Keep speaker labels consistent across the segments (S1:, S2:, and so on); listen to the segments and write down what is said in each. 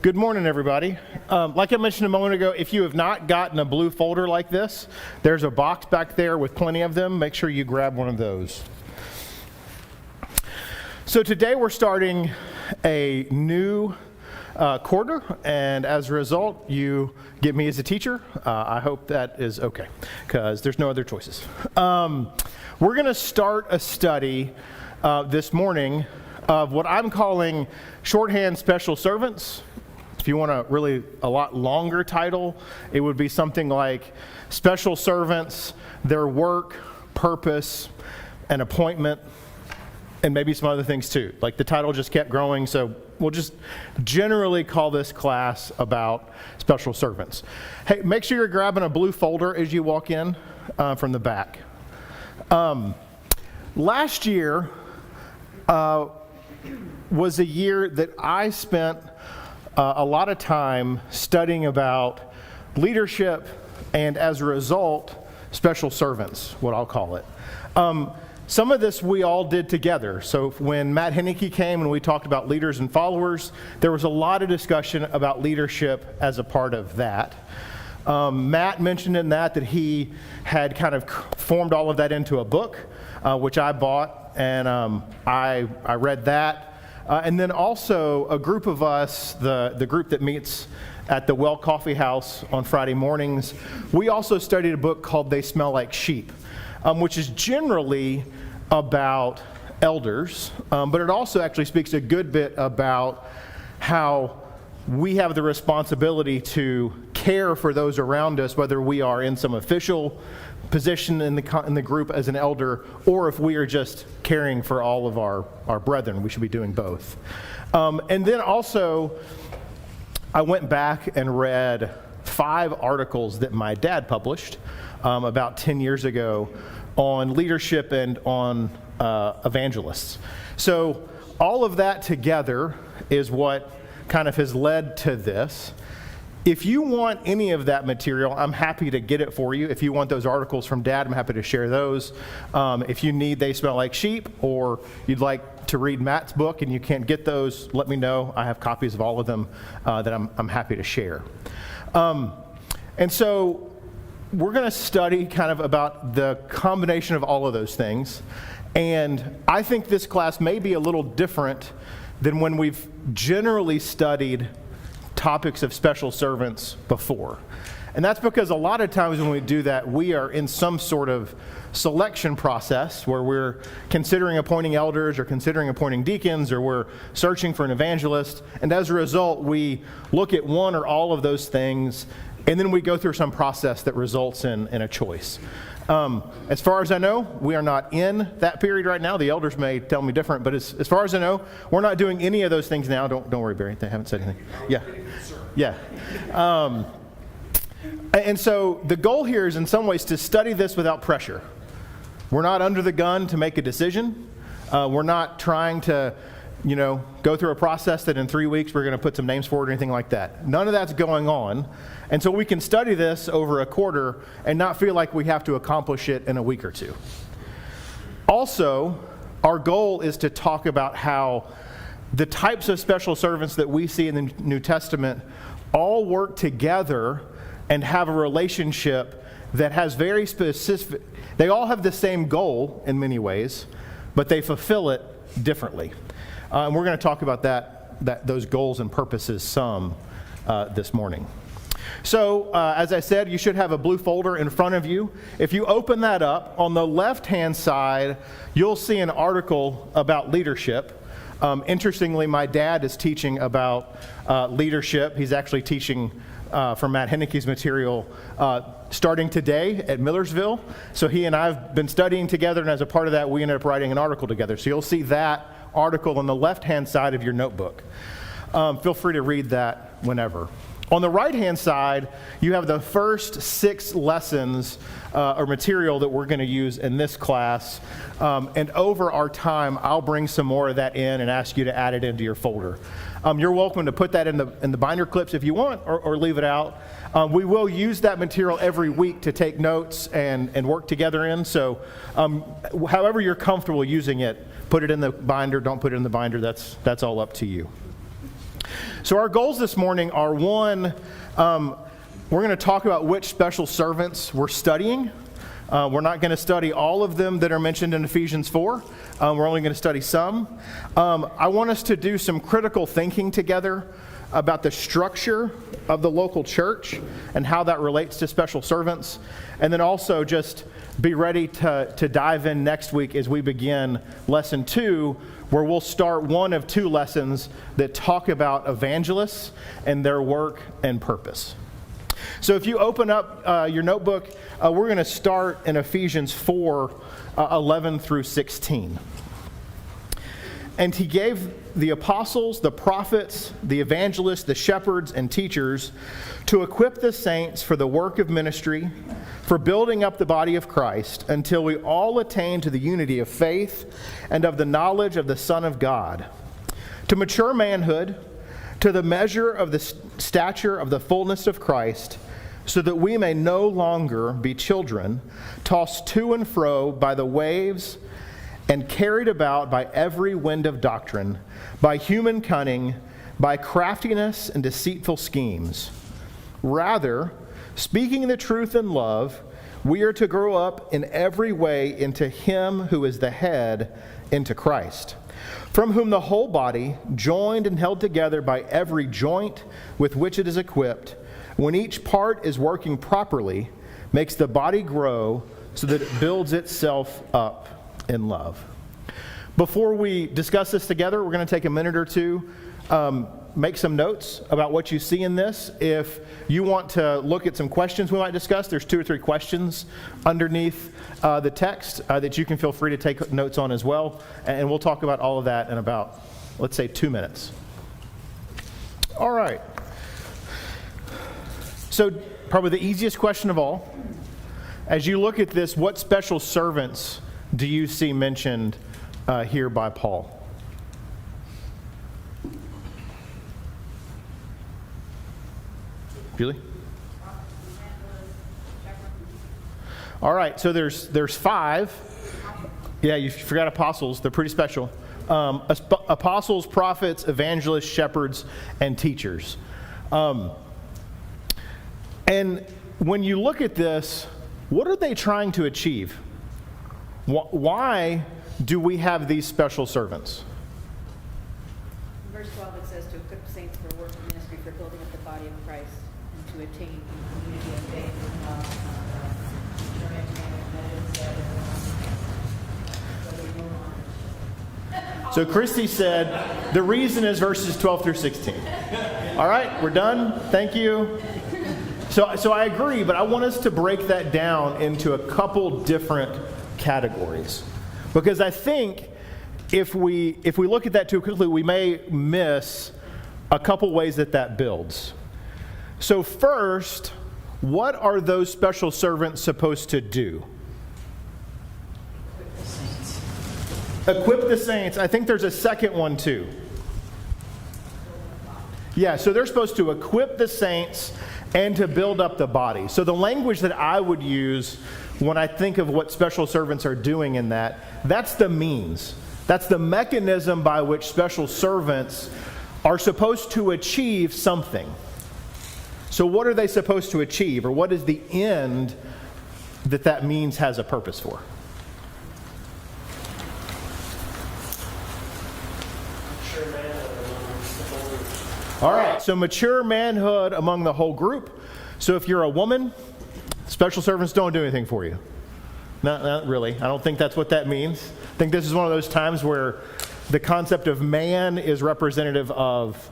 S1: Good morning, everybody. Like I mentioned a moment ago, if you have not gotten a blue folder like this, there's a box back there with plenty of them. Make sure you grab one of those. So today we're starting a new quarter, and as a result, you get me as a teacher. I hope that is okay, because there's no other choices. We're going to start a study this morning of what I'm calling shorthand special servants. If you want a lot longer title, it would be something like Special Servants, Their Work, Purpose, and Appointment, and maybe some other things too. Like the title just kept growing, so we'll just generally call this class about special servants. Hey, make sure you're grabbing a blue folder as you walk in from the back. Last year was a year that I spent a lot of time studying about leadership and, as a result, special servants, what I'll call it. Some of this we all did together. So when Matt Henneke came and we talked about leaders and followers, there was a lot of discussion about leadership as a part of that. Matt mentioned in that he had kind of formed all of that into a book, which I bought, and I read that. And then also a group of us, the group that meets at the Well Coffee House on Friday mornings, we also studied a book called They Smell Like Sheep, which is generally about elders, but it also actually speaks a good bit about how we have the responsibility to care for those around us, whether we are in some official position in the group as an elder, or if we are just caring for all of our brethren. We should be doing both. And then also, I went back and read 5 articles that my dad published about 10 years ago on leadership and on evangelists. So all of that together is what kind of has led to this. If you want any of that material, I'm happy to get it for you. If you want those articles from Dad, I'm happy to share those. If you need They Smell Like Sheep, or you'd like to read Matt's book and you can't get those, let me know. I have copies of all of them that I'm happy to share. And so we're going to study kind of about the combination of all of those things. And I think this class may be a little different than when we've generally studied topics of special servants before. And that's because a lot of times when we do that, we are in some sort of selection process where we're considering appointing elders or considering appointing deacons, or we're searching for an evangelist. And as a result, we look at one or all of those things, and then we go through some process that results in a choice. As far as I know, we are not in that period right now. The elders may tell me different, but as far as I know, we're not doing any of those things now. Don't worry, Barry. They haven't said anything. Yeah. And so the goal here is in some ways to study this without pressure. We're not under the gun to make a decision. We're not trying to, go through a process that in 3 weeks we're going to put some names forward or anything like that. None of that's going on. And so we can study this over a quarter and not feel like we have to accomplish it in a week or two. Also, our goal is to talk about how the types of special servants that we see in the New Testament all work together and have a relationship that has very specific, they all have the same goal in many ways, but they fulfill it differently. And we're going to talk about those goals and purposes some this morning. So, as I said, you should have a blue folder in front of you. If you open that up, on the left-hand side, you'll see an article about leadership. Interestingly, my dad is teaching about leadership. He's actually teaching from Matt Henneke's material starting today at Millersville. So he and I have been studying together, and as a part of that, we ended up writing an article together. So you'll see that article on the left-hand side of your notebook. Feel free to read that whenever. On the right-hand side, you have the first 6 lessons or material that we're going to use in this class. And over our time, I'll bring some more of that in and ask you to add it into your folder. You're welcome to put that in the binder clips if you want, or leave it out. We will use that material every week to take notes and work together in. So however you're comfortable using it, put it in the binder, don't put it in the binder. That's all up to you. So our goals this morning are one, we're going to talk about which special servants we're studying. We're not going to study all of them that are mentioned in Ephesians 4. We're only going to study some. I want us to do some critical thinking together about the structure of the local church and how that relates to special servants. And then also just be ready to dive in next week as we begin Lesson 2, where we'll start one of two lessons that talk about evangelists and their work and purpose. So if you open up your notebook, we're going to start in Ephesians 4, 11 through 16. And he gave the apostles, the prophets, the evangelists, the shepherds, and teachers to equip the saints for the work of ministry, for building up the body of Christ, until we all attain to the unity of faith and of the knowledge of the Son of God, to mature manhood, to the measure of the stature of the fullness of Christ, so that we may no longer be children, tossed to and fro by the waves and carried about by every wind of doctrine, by human cunning, by craftiness and deceitful schemes. Rather, speaking the truth in love, we are to grow up in every way into Him who is the head, into Christ, from whom the whole body, joined and held together by every joint with which it is equipped, when each part is working properly, makes the body grow so that it builds itself up in love. Before we discuss this together, we're going to take a minute or two, make some notes about what you see in this. If you want to look at some questions we might discuss, there's 2 or 3 questions underneath the text that you can feel free to take notes on as well. And we'll talk about all of that in about, let's say, 2 minutes. All right. So probably the easiest question of all, as you look at this, what special servants do you see mentioned here by Paul? Julie? All right, so there's 5. Yeah, you forgot apostles. They're pretty special. Apostles, prophets, evangelists, shepherds, and teachers. And when you look at this, what are they trying to achieve? Why do we have these special servants?
S2: Verse 12, it says to equip the saints for work of ministry, for building up the body of Christ, and to attain unity of faith and love.
S1: So Christy said the reason is verses 12 through 16. All right, we're done. Thank you. So I agree, but I want us to break that down into a couple different categories. Because I think if we look at that too quickly, we may miss a couple ways that builds. So first, what are those special servants supposed to do? Equip the saints. I think there's a second one too. Yeah, so they're supposed to equip the saints and to build up the body. So the language that I would use when I think of what special servants are doing in that's the means. That's the mechanism by which special servants are supposed to achieve something. So what are they supposed to achieve, or what is the end that means has a purpose for? All right, so mature manhood among the whole group. So if you're a woman, special servants don't do anything for you. Not really. I don't think that's what that means. I think this is one of those times where the concept of man is representative of,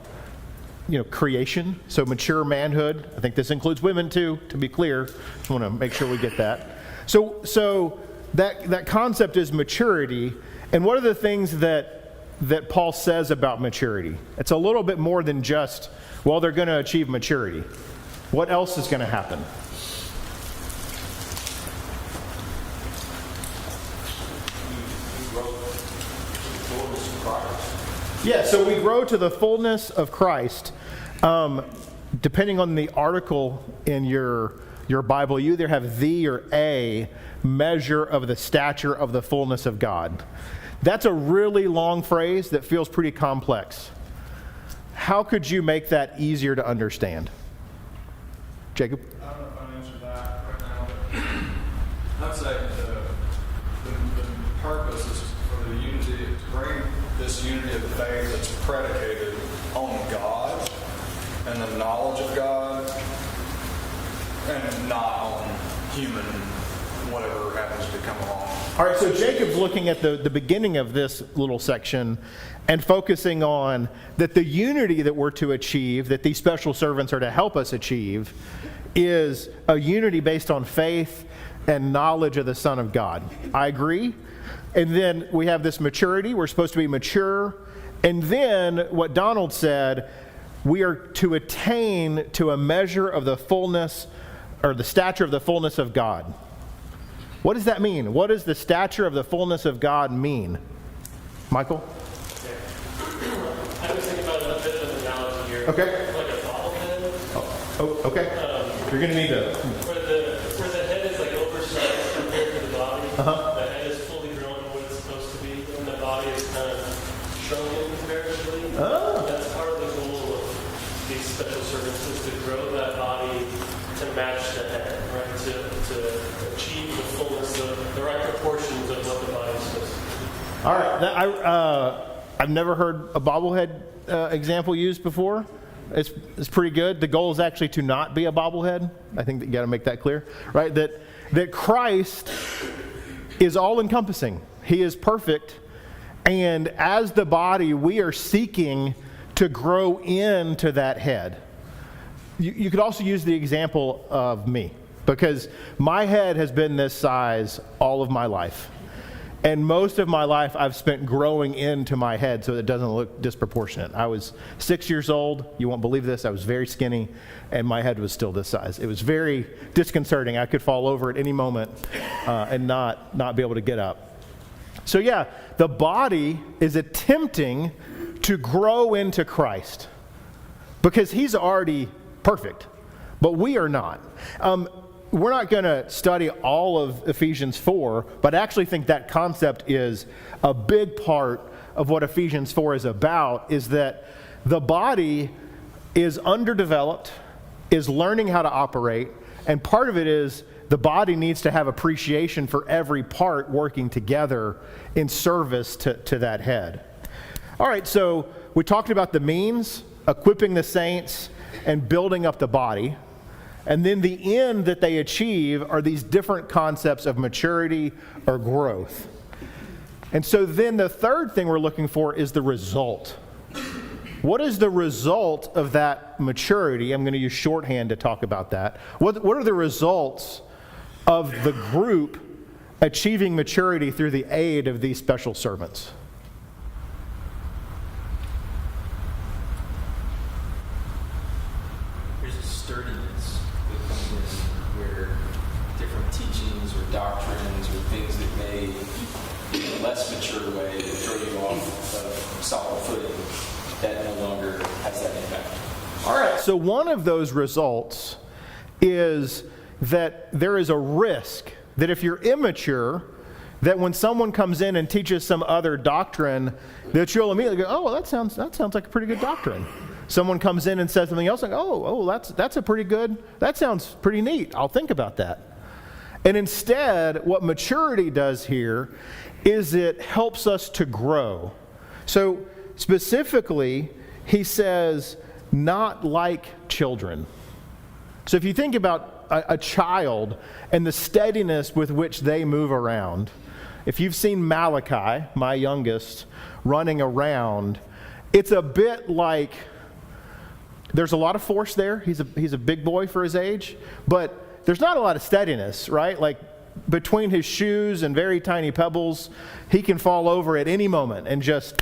S1: creation. So mature manhood. I think this includes women too, to be clear. I want to make sure we get that. So that concept is maturity. And what are the things that Paul says about maturity? It's a little bit more than just, they're going to achieve maturity. What else is going to happen? Yeah, so we grow to the fullness of Christ. Depending on the article in your Bible, you either have the or a measure of the stature of the fullness of God. That's a really long phrase that feels pretty complex. how could you make that easier to understand? Jacob?
S3: I don't know if I can answer that right now. I'd say the purpose is for the unity, to bring this unity of faith that's predicated on God and the knowledge of God and not on human whatever happens to come along.
S1: All right, so Jacob's looking at the beginning of this little section and focusing on that the unity that we're to achieve, that these special servants are to help us achieve, is a unity based on faith and knowledge of the Son of God. I agree. And then we have this maturity. We're supposed to be mature. And then what Donald said, we are to attain to a measure of the fullness or the stature of the fullness of God. What does that mean? What does the stature of the fullness of God mean? Michael?
S4: I was thinking about a bit of an analogy here.
S1: Okay.
S4: Like a bobblehead.
S1: Oh, okay. You're going to need to...
S4: Where the head is like oversized compared to the body.
S1: Uh-huh.
S4: The head is fully grown to what it's supposed to be, and the body is kind of shrunken comparatively.
S1: Oh.
S4: That's part of the goal of these special servants, is to grow that body to match the head, right? To achieve the fullness of the right proportions of what the body is supposed to be.
S1: All right. I've never heard a bobblehead example used before. It's pretty good. The goal is actually to not be a bobblehead. I think that you got to make that clear, right? That Christ is all-encompassing. He is perfect. And as the body, we are seeking to grow into that head. You could also use the example of me, because my head has been this size all of my life. And most of my life I've spent growing into my head so it doesn't look disproportionate. I was 6 years old. You won't believe this. I was very skinny, and my head was still this size. It was very disconcerting. I could fall over at any moment and not be able to get up. So yeah, the body is attempting to grow into Christ because he's already perfect, but we are not. We're not going to study all of Ephesians 4, but I actually think that concept is a big part of what Ephesians 4 is about, is that the body is underdeveloped, is learning how to operate, and part of it is the body needs to have appreciation for every part working together in service to that head. All right, so we talked about the means, equipping the saints, and building up the body. And then the end that they achieve are these different concepts of maturity or growth. And so then the third thing we're looking for is the result. What is the result of that maturity? I'm going to use shorthand to talk about that. What are the results of the group achieving maturity through the aid of these special servants?
S5: There's a sturdiness within this where different teachings or doctrines or things that may, in a less mature way, throw you off of solid footing, that no longer has that impact.
S1: All right, so one of those results is that there is a risk that if you're immature, that when someone comes in and teaches some other doctrine, that you'll immediately go, oh, well, that sounds like a pretty good doctrine. Someone comes in and says something else, like, that's a pretty good, that sounds pretty neat. I'll think about that. And instead, what maturity does here is it helps us to grow. So specifically, he says, not like children. So if you think about a child and the steadiness with which they move around, if you've seen Malachi, my youngest, running around, it's a bit like there's a lot of force there. He's a big boy for his age, but there's not a lot of steadiness, right? Like between his shoes and very tiny pebbles, he can fall over at any moment and just,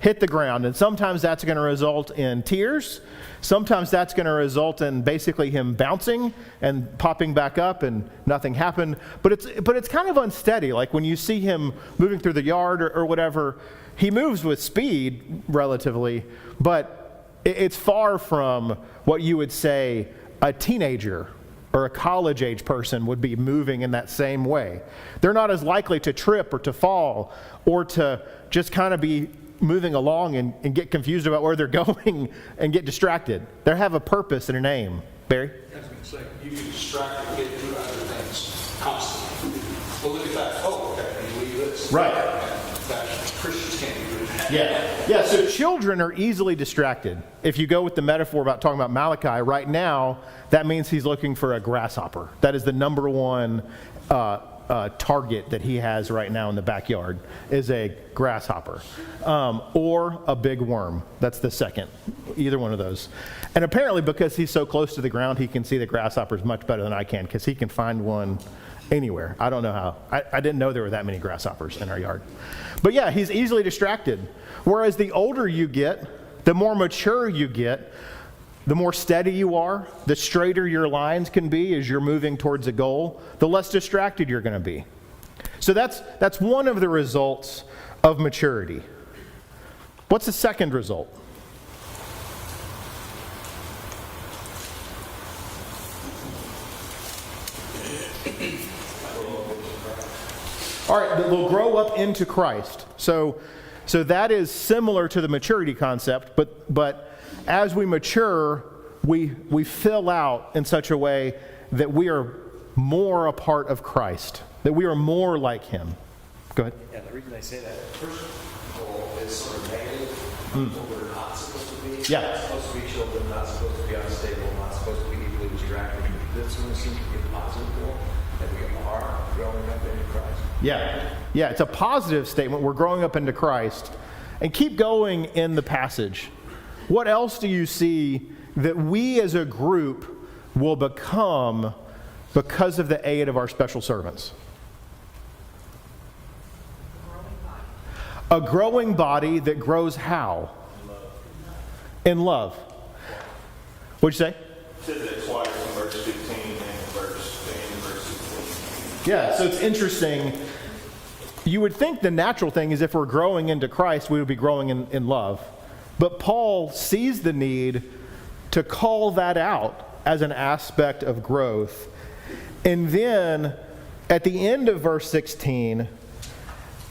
S1: hit the ground. And sometimes that's going to result in tears. Sometimes that's going to result in basically him bouncing and popping back up and nothing happened. But it's kind of unsteady. Like when you see him moving through the yard or whatever, he moves with speed relatively, but it's far from what you would say a teenager or a college-age person would be moving in that same way. They're not as likely to trip or to fall or to just kind of be moving along and get confused about where they're going and get distracted. They have a purpose and an aim. Barry?
S6: I was going to say, you get distracted and get through other things constantly. Well, look at that. Oh, okay, you leave this.
S1: Right.
S6: That Christians can't do that.
S1: Yeah, so children are easily distracted. If you go with the metaphor about talking about Malachi, right now, that means he's looking for a grasshopper. That is the number one target that he has right now in the backyard, is a grasshopper. Or a big worm. That's the second. Either one of those. And apparently because he's so close to the ground, he can see the grasshoppers much better than I can, because he can find one anywhere. I don't know how. I didn't know there were that many grasshoppers in our yard. But yeah, he's easily distracted. Whereas the older you get, the more mature you get, the more steady you are, the straighter your lines can be as you're moving towards a goal, the less distracted you're going to be. So that's one of the results of maturity. What's the second result? All right, they'll grow up into Christ. So that is similar to the maturity concept, but as we mature, we fill out in such a way that we are more a part of Christ, that we are more like Him. Go ahead.
S7: Yeah, the reason I say that, first goal is sort of negative, what we're not supposed to be.
S1: Yeah.
S7: Not supposed to be children, not supposed to be unstable, not supposed to be easily distracted. This one seems to be a positive goal, that we are growing up into Christ.
S1: Yeah, it's a positive statement. We're growing up into Christ. And keep going in the passage. What else do you see that we as a group will become because of the aid of our special servants? A growing body that grows how? In love. What'd you say?
S8: Said that twice in verse 15 and verse 16.
S1: Yeah, so it's interesting. You would think the natural thing is if we're growing into Christ, we would be growing in love. But Paul sees the need to call that out as an aspect of growth. And then at the end of verse 16,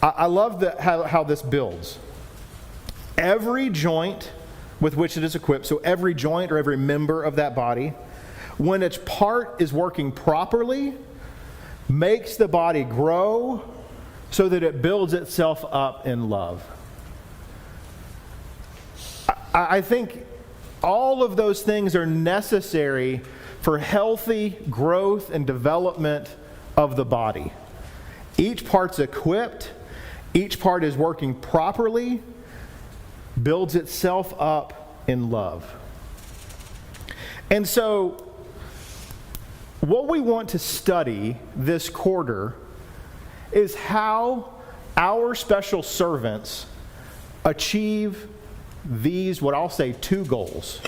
S1: I love how this builds. Every joint with which it is equipped, so every joint or every member of that body, when its part is working properly, makes the body grow so that it builds itself up in love. I think all of those things are necessary for healthy growth and development of the body. Each part's equipped, each part is working properly, builds itself up in love. And so, what we want to study this quarter is how our special servants achieve these, what I'll say, two goals.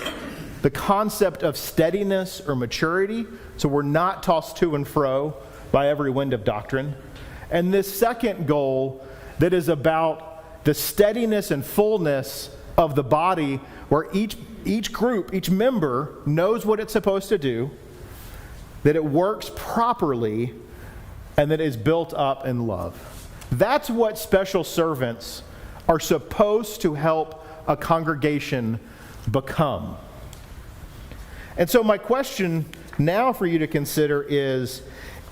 S1: The concept of steadiness or maturity, so we're not tossed to and fro by every wind of doctrine. And this second goal that is about the steadiness and fullness of the body, where each group, each member knows what it's supposed to do, that it works properly, and that it is built up in love. That's what special servants are supposed to help a congregation become. And so my question now for you to consider is,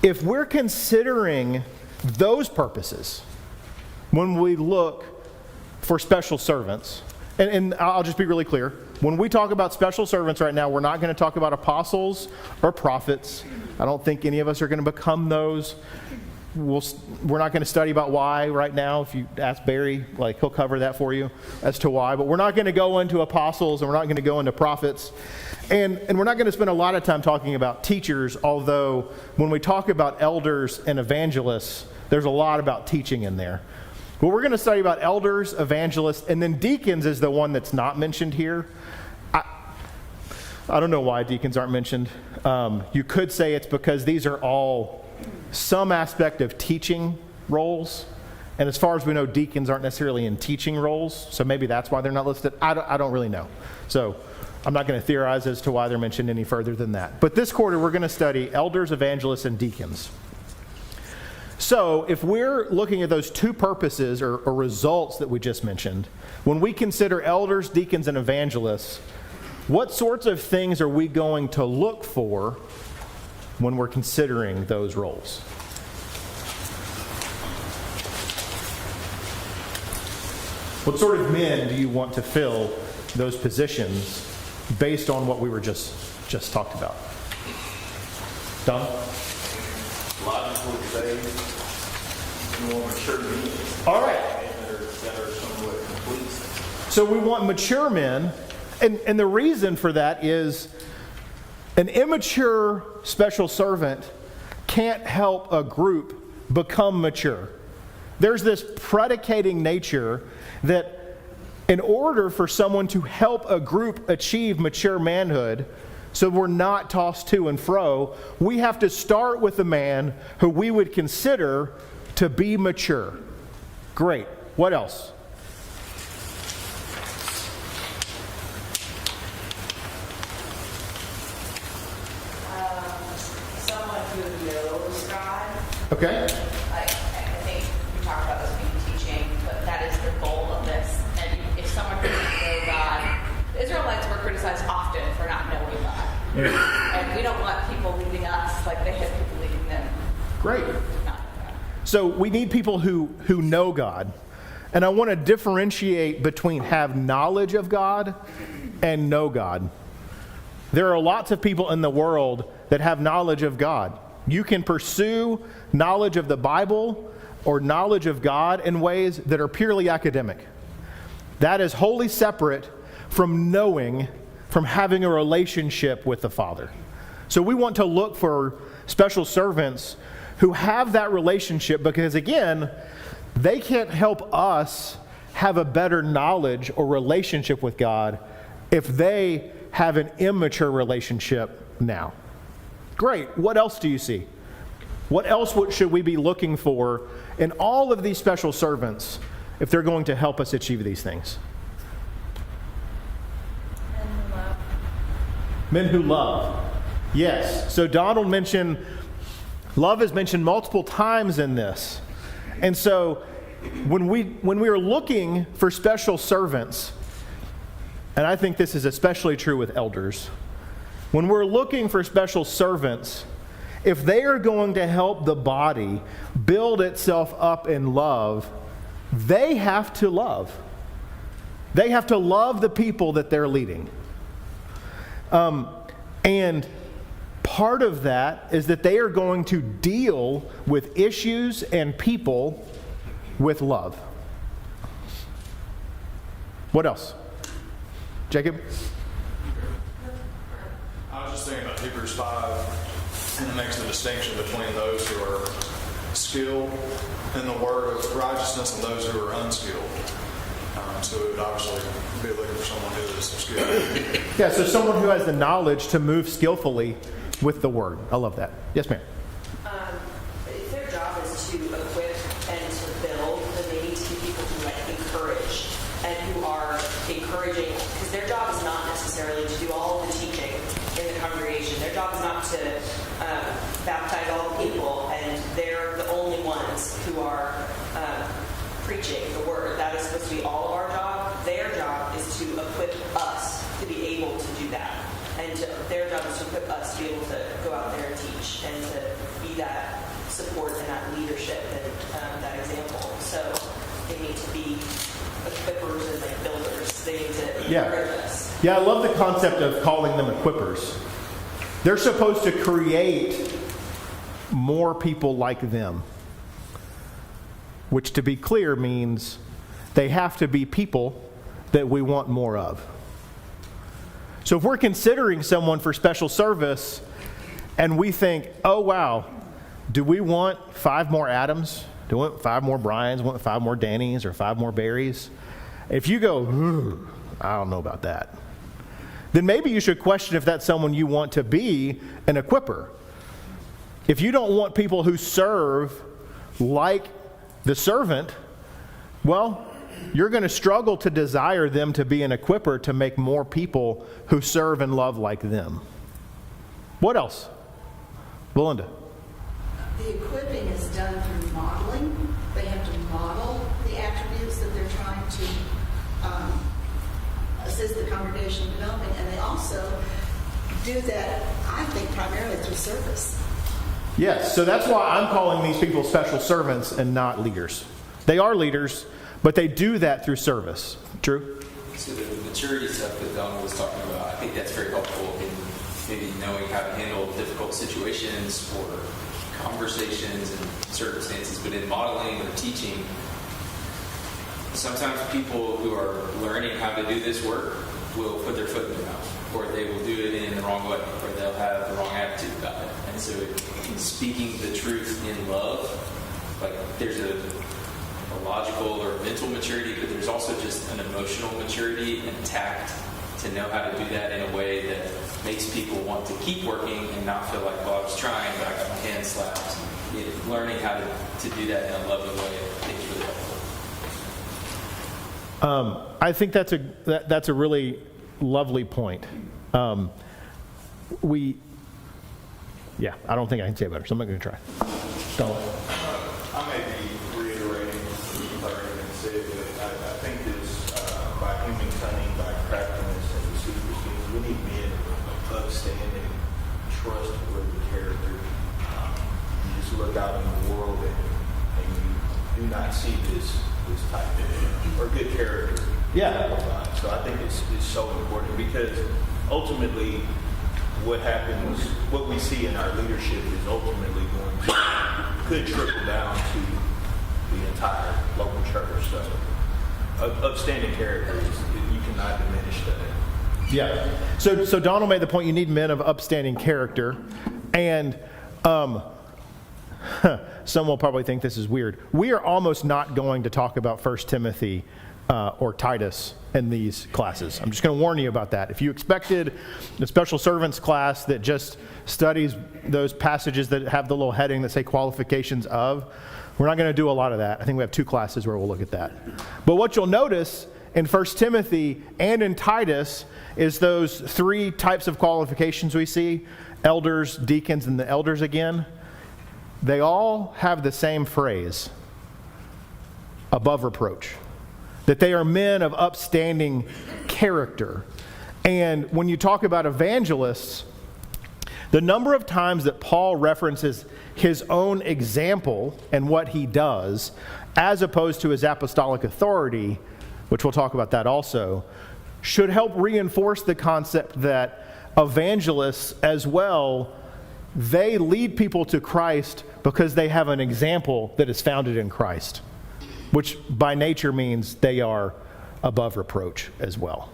S1: if we're considering those purposes when we look for special servants, and I'll just be really clear, when we talk about special servants right now, we're not going to talk about apostles or prophets. I don't think any of us are going to become those. We're not going to study about why right now. If you ask Barry, he'll cover that for you as to why. But we're not going to go into apostles, and we're not going to go into prophets. And we're not going to spend a lot of time talking about teachers, although when we talk about elders and evangelists, there's a lot about teaching in there. But we're going to study about elders, evangelists, and then deacons is the one that's not mentioned here. I don't know why deacons aren't mentioned. You could say it's because these are all some aspect of teaching roles. And as far as we know, deacons aren't necessarily in teaching roles. So maybe that's why they're not listed. I don't really know. So I'm not going to theorize as to why they're mentioned any further than that. But this quarter, we're going to study elders, evangelists, and deacons. So if we're looking at those two purposes or results that we just mentioned, when we consider elders, deacons, and evangelists, what sorts of things are we going to look for when we're considering those roles? What sort of men do you want to fill those positions based on what we were just talked about? Don?
S8: Logically say you want mature men.
S1: All right.
S8: That are somewhat complete.
S1: So we want mature men, and the reason for that is an immature special servant can't help a group become mature. There's this predicating nature that in order for someone to help a group achieve mature manhood, so we're not tossed to and fro, we have to start with a man who we would consider to be mature. Great. What else?
S9: Someone who knows God.
S1: Okay.
S9: Like, I think we talked about this being teaching, but that is the goal of this. And if someone who doesn't know God, the Israelites were criticized often for not knowing God. And we don't want people leading us like they had people leading them.
S1: Great.
S9: Not know God.
S1: So we need people who know God. And I want to differentiate between have knowledge of God and know God. There are lots of people in the world that have knowledge of God. You can pursue knowledge of the Bible or knowledge of God in ways that are purely academic. That is wholly separate from knowing, from having a relationship with the Father. So we want to look for special servants who have that relationship because, again, they can't help us have a better knowledge or relationship with God if they have an immature relationship now. Great. What else do you see? What else should we be looking for in all of these special servants if they're going to help us achieve these things? Men who love. Yes. So Donald mentioned, love is mentioned multiple times in this. And so when we are looking for special servants, and I think this is especially true with elders, when we're looking for special servants, if they are going to help the body build itself up in love, they have to love. They have to love the people that they're leading. And part of that is that they are going to deal with issues and people with love. What else? Jacob?
S3: I was just thinking about Hebrews 5, and it makes the distinction between those who are skilled in the word of righteousness and those who are unskilled. So it would obviously be looking for someone who is skilled.
S1: Yeah, so someone who has the knowledge to move skillfully with the word. I love that. Yes, ma'am.
S9: If their job is to equip and to build, then they need to be people who encourage and who are encouraging, because their job is not necessarily to do all of the teaching in the congregation. Their job is not to baptize all the people, and they're the only ones who are preaching the word. That is supposed to be all of our job. Their job is to equip us to be able to do that. And their job is to equip us to be able to go out there and teach and to be that support and that leadership and that example. So they need to be equippers and like builders. They need to encourage us.
S1: Yeah, I love the concept of calling them equippers. They're supposed to create more people like them, which, to be clear, means they have to be people that we want more of. So if we're considering someone for special service and we think, oh, wow, do we want 5 more Adams? Do we want 5 more Brians? Do we want 5 more Dannys or 5 more Barrys? If you go, I don't know about that, then maybe you should question if that's someone you want to be an equipper. If you don't want people who serve like the servant, well, you're going to struggle to desire them to be an equipper to make more people who serve and love like them. What else? Belinda?
S10: The equipping is done through modeling. They have to model the attributes that they're trying to assist the congregation in developing, and they also do that, I think, primarily through service.
S1: Yes, so that's why I'm calling these people special servants and not leaders. They are leaders, but they do that through service. True?
S5: So the maturity stuff that Donald was talking about, I think that's very helpful in maybe knowing how to handle difficult situations or conversations and circumstances. But in modeling or teaching, sometimes people who are learning how to do this work will put their foot in their mouth, or they will do it in the wrong way, or they'll have the wrong attitude about it. And so in speaking the truth in love, like there's a logical or mental maturity, but there's also just an emotional maturity and tact to know how to do that in a way that makes people want to keep working and not feel like, well, I was trying, but I got my hand slapped. Learning how to do that in a loving way, I think is really helpful.
S1: I think that's a really lovely point. I don't think I can say it better, so I'm not going to try. Donald.
S8: I may be reiterating what you've already said, but I think this, by human cunning, by craftiness and secrecy, we need men of upstanding, trustworthy character. You just look out in the world and you do not see this type of, or good character.
S1: Yeah.
S8: So I think it's so important, because ultimately what happens, what we see in our leadership is ultimately could trickle down to the entire local church. So upstanding character, you cannot diminish that.
S1: Yeah. So Donald made the point, you need men of upstanding character. And some will probably think this is weird. We are almost not going to talk about 1 Timothy or Titus in these classes. I'm just going to warn you about that. If you expected the special servants class that just studies those passages that have the little heading that say qualifications of, we're not going to do a lot of that. I think we have 2 classes where we'll look at that. But what you'll notice in 1 Timothy and in Titus is those 3 types of qualifications we see: elders, deacons, and the elders again. They all have the same phrase: above reproach. That they are men of upstanding character. And when you talk about evangelists, the number of times that Paul references his own example and what he does, as opposed to his apostolic authority, which we'll talk about that also, should help reinforce the concept that evangelists as well, they lead people to Christ because they have an example that is founded in Christ, which by nature means they are above reproach as well.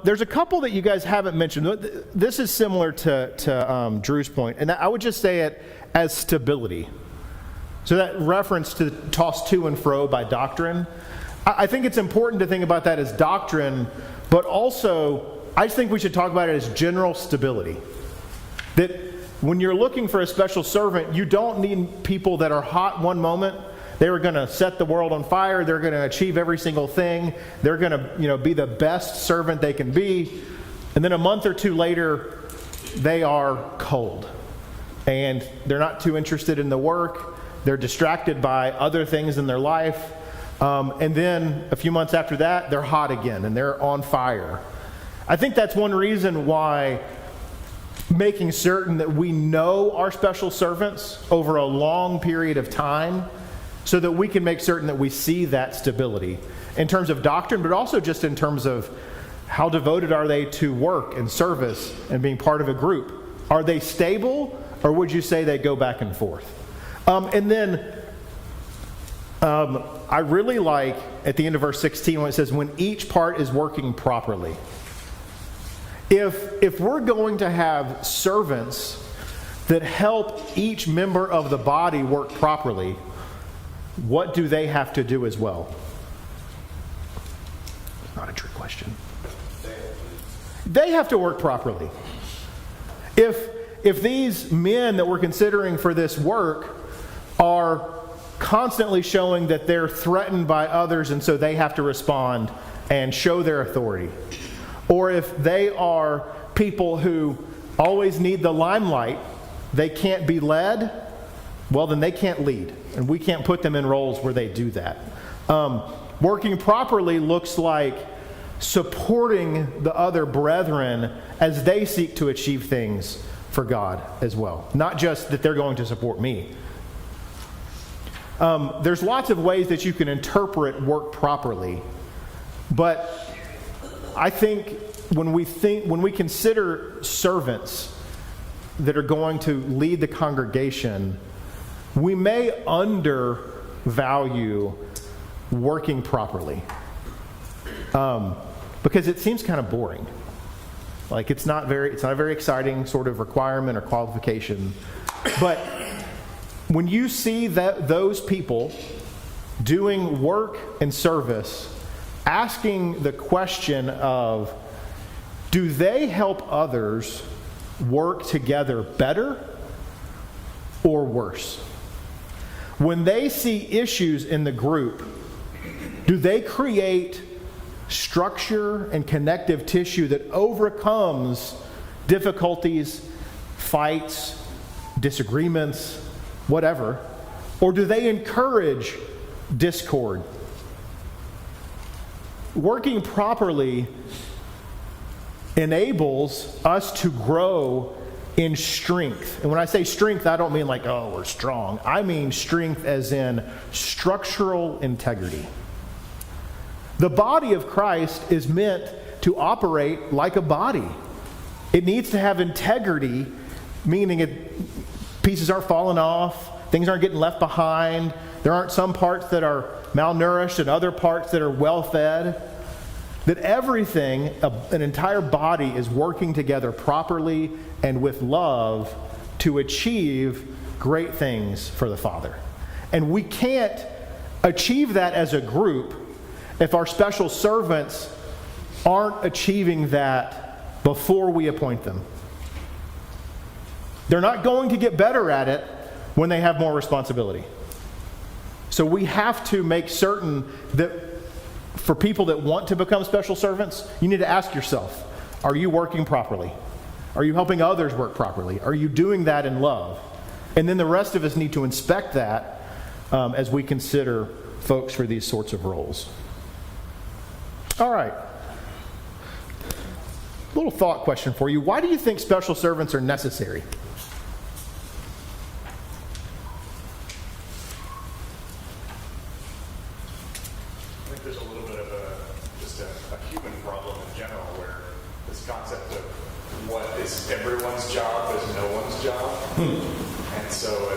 S1: There's a couple that you guys haven't mentioned. This is similar to Drew's point, and I would just say it as stability. So that reference to tossed to and fro by doctrine, I think it's important to think about that as doctrine, but also I just think we should talk about it as general stability. That when you're looking for a special servant, you don't need people that are hot one moment. They were going to set the world on fire. They're going to achieve every single thing. They're going to, be the best servant they can be. And then a month or 2 later, they are cold. And they're not too interested in the work. They're distracted by other things in their life. And then a few months after that, they're hot again and they're on fire. I think that's one reason why making certain that we know our special servants over a long period of time, so that we can make certain that we see that stability in terms of doctrine, but also just in terms of how devoted are they to work and service and being part of a group. Are they stable, or would you say they go back and forth? And then I really like at the end of verse 16 when it says, when each part is working properly. If we're going to have servants that help each member of the body work properly, what do they have to do as well? Not a trick question. They have to work properly. If these men that we're considering for this work are constantly showing that they're threatened by others and so they have to respond and show their authority, or if they are people who always need the limelight they can't be led, well, then they can't lead. And we can't put them in roles where they do that. Working properly looks like supporting the other brethren as they seek to achieve things for God as well. Not just that they're going to support me. There's lots of ways that you can interpret work properly. But I think when we consider servants that are going to lead the congregation, we may undervalue working properly. Because it seems kind of boring. Like it's not a very exciting sort of requirement or qualification. But when you see that those people doing work and service, asking the question of, do they help others work together better or worse? When they see issues in the group, do they create structure and connective tissue that overcomes difficulties, fights, disagreements, whatever? Or do they encourage discord? Working properly enables us to grow in strength. And when I say strength, I don't mean like, oh, we're strong. I mean strength as in structural integrity. The body of Christ is meant to operate like a body. It needs to have integrity, meaning pieces aren't falling off, things aren't getting left behind, there aren't some parts that are malnourished and other parts that are well-fed. That everything, an entire body, is working together properly and with love to achieve great things for the Father. And we can't achieve that as a group if our special servants aren't achieving that before we appoint them. They're not going to get better at it when they have more responsibility. So we have to make certain that for people that want to become special servants, you need to ask yourself, are you working properly? Are you helping others work properly? Are you doing that in love? And then the rest of us need to inspect that as we consider folks for these sorts of roles. All right. Little thought question for you. Why do you think special servants are necessary?
S11: I think there's a little bit of just a human problem in general, where this concept of what is everyone's job is no one's job. And so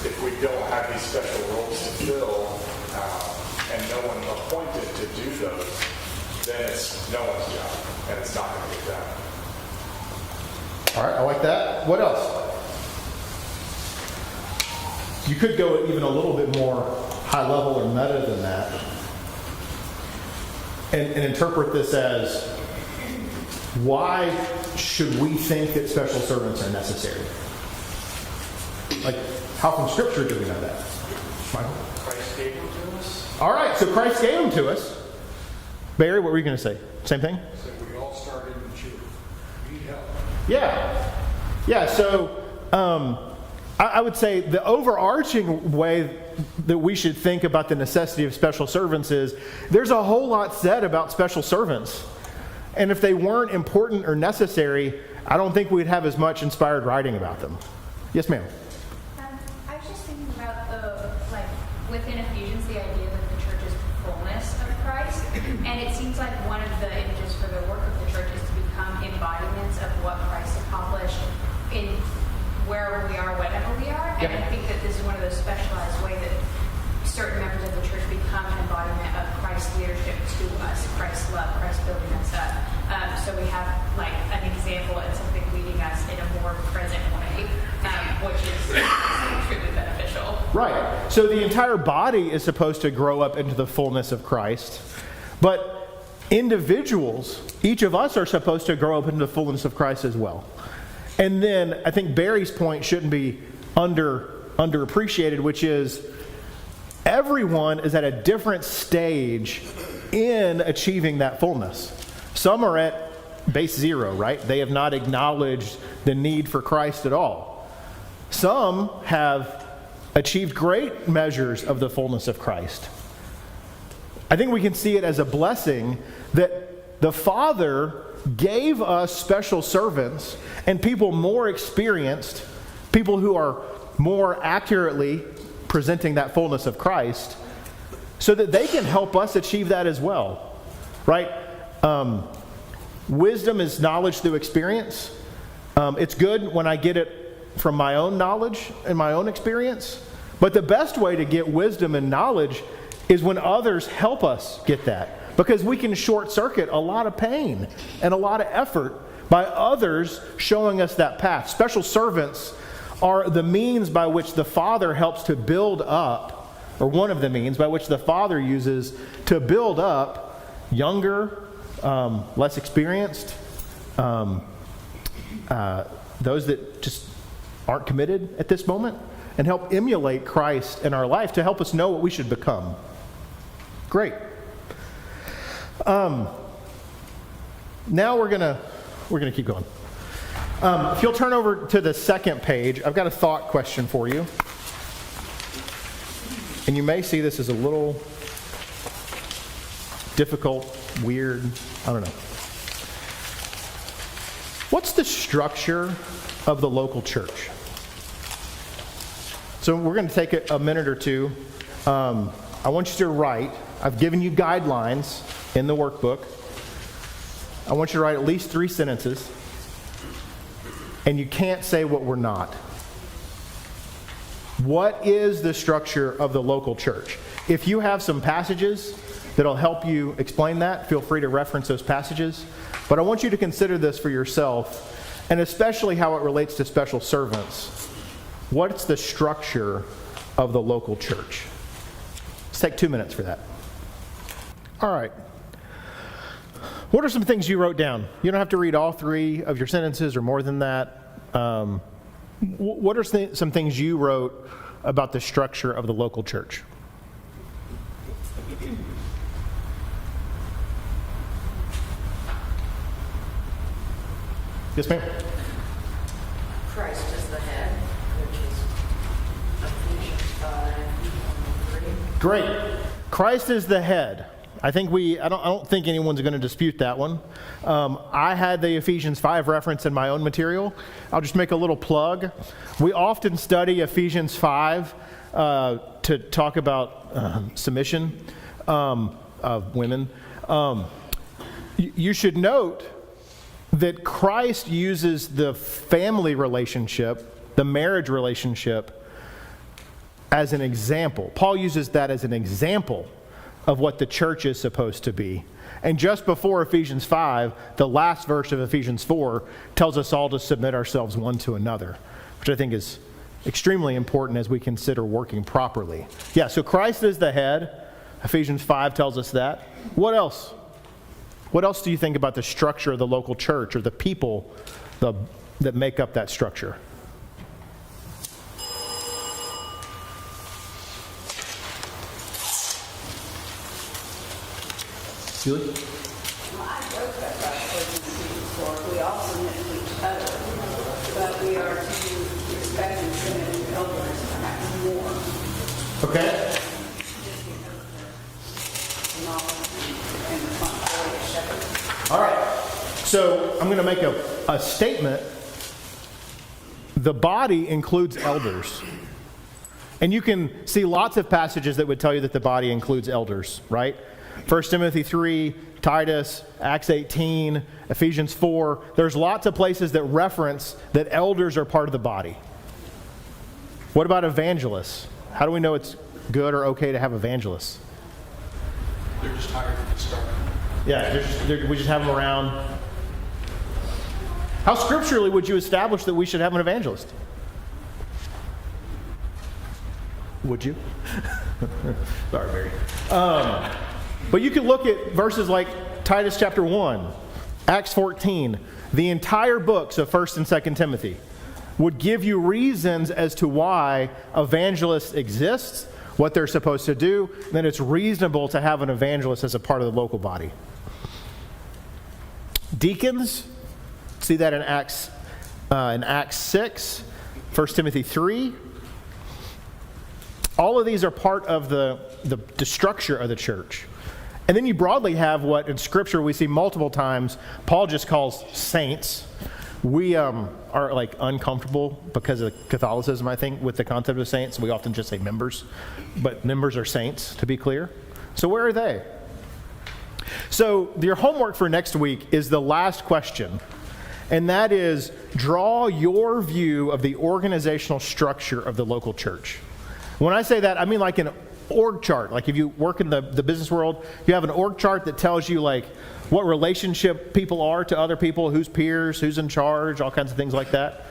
S11: if we don't have these special roles to fill, and no one appointed to do those, then it's no one's job, and it's not going to get done.
S1: All right, I like that. What else? You could go even a little bit more high level or meta than that, and interpret this as, why should we think that special servants are necessary? Like, how from Scripture do we know that? Michael?
S6: Christ gave them to us.
S1: All right, so Christ gave them to us. Barry, what were you going to say? Same thing?
S6: So we all started in children. We need help.
S1: Yeah, so I would say the overarching way that we should think about the necessity of special servants is there's a whole lot said about special servants. And if they weren't important or necessary, I don't think we'd have as much inspired writing about them. Yes, ma'am.
S2: I was just thinking about within Ephesians, the idea that the church is the fullness of Christ. And it seems like one of the images for the work of the church is to become embodiments of what Christ accomplished in wherever we are, whatever we are. And I think that this is one of those specialized ways that certain members of the church become an embodiment of Christ's leadership to us, Christ's love, Christ building us up. So we have an example and something leading us in a more present way, which is truly beneficial.
S1: Right. So the entire body is supposed to grow up into the fullness of Christ. But individuals, each of us are supposed to grow up into the fullness of Christ as well. And then I think Barry's point shouldn't be underappreciated, which is everyone is at a different stage in achieving that fullness. Some are at base zero, right? They have not acknowledged the need for Christ at all. Some have achieved great measures of the fullness of Christ. I think we can see it as a blessing that the Father gave us special servants and people more experienced, people who are more accurately presenting that fullness of Christ, so that they can help us achieve that as well, right? Wisdom is knowledge through experience. It's good when I get it from my own knowledge and my own experience, but the best way to get wisdom and knowledge is when others help us get that, because we can short circuit a lot of pain and a lot of effort by others showing us that path. Special servants are the means by which the Father helps to build up, or one of the means by which the Father uses to build up younger, less experienced, those that just aren't committed at this moment, and help emulate Christ in our life to help us know what we should become. Great. Now we're gonna keep going. If you'll turn over to the second page, I've got a thought question for you. And you may see this as a little difficult, weird, I don't know. What's the structure of the local church? So we're going to take a minute or two. I want you to write. I've given you guidelines in the workbook. I want you to write at least 3 sentences. And you can't say what we're not. What is the structure of the local church? If you have some passages that'll help you explain that, feel free to reference those passages. But I want you to consider this for yourself, and especially how it relates to special servants. What's the structure of the local church? Let's take 2 minutes for that. All right. What are some things you wrote down? You don't have to read all 3 of your sentences or more than that. What are some things you wrote about the structure of the local church? Yes, ma'am?
S10: Christ is the head, which is Ephesians 5:3.
S1: Great. Christ is the head. I don't think anyone's going to dispute that one. I had the Ephesians 5 reference in my own material. I'll just make a little plug. We often study Ephesians 5 to talk about submission of women. You should note that Christ uses the family relationship, the marriage relationship, as an example. Paul uses that as an example of what the church is supposed to be. And just before Ephesians 5, the last verse of Ephesians 4 tells us all to submit ourselves one to another, which I think is extremely important as we consider working properly. Yeah, so Christ is the head. Ephesians 5 tells us that. What else? What else do you think about the structure of the local church or the people that make up that structure? Julie?
S10: Well, I wrote that right in Ephesians 4. We also need to each other, but we are to respect and submit to elders perhaps more.
S1: Okay.
S10: And responsibility of shepherds.
S1: All right. So I'm going to make a statement. The body includes elders. And you can see lots of passages that would tell you that the body includes elders, right? 1 Timothy 3, Titus, Acts 18, Ephesians 4. There's lots of places that reference that elders are part of the body. What about evangelists? How do we know it's good or okay to have evangelists?
S6: They're just hired to start.
S1: Yeah, we just have them around. How scripturally would you establish that we should have an evangelist? Would you? Sorry, Mary. But you can look at verses like Titus chapter 1, Acts 14, the entire books of 1 and 2 Timothy would give you reasons as to why evangelists exist, what they're supposed to do, and then it's reasonable to have an evangelist as a part of the local body. Deacons, see that in Acts 6, 1 Timothy 3. All of these are part of the structure of the church. And then you broadly have what in Scripture we see multiple times Paul just calls saints. We are like uncomfortable because of Catholicism, I think, with the concept of saints. We often just say members, but members are saints, to be clear. So where are they? So your homework for next week is the last question, and that is draw your view of the organizational structure of the local church. When I say that, I mean like an org chart. Like if you work in the business world, you have an org chart that tells you like what relationship people are to other people, who's peers, who's in charge, all kinds of things like that.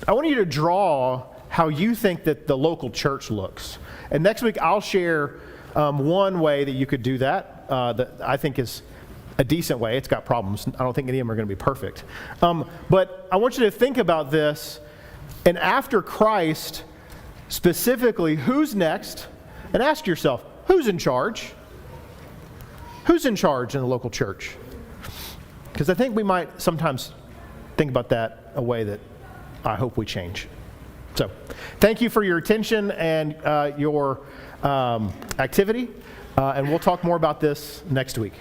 S1: I want you to draw how you think that the local church looks. And next week I'll share one way that you could do that I think is a decent way. It's got problems. I don't think any of them are going to be perfect. But I want you to think about this. And after Christ, specifically, who's next? And ask yourself, who's in charge? Who's in charge in the local church? Because I think we might sometimes think about that a way that I hope we change. So, thank you for your attention and your activity. And we'll talk more about this next week.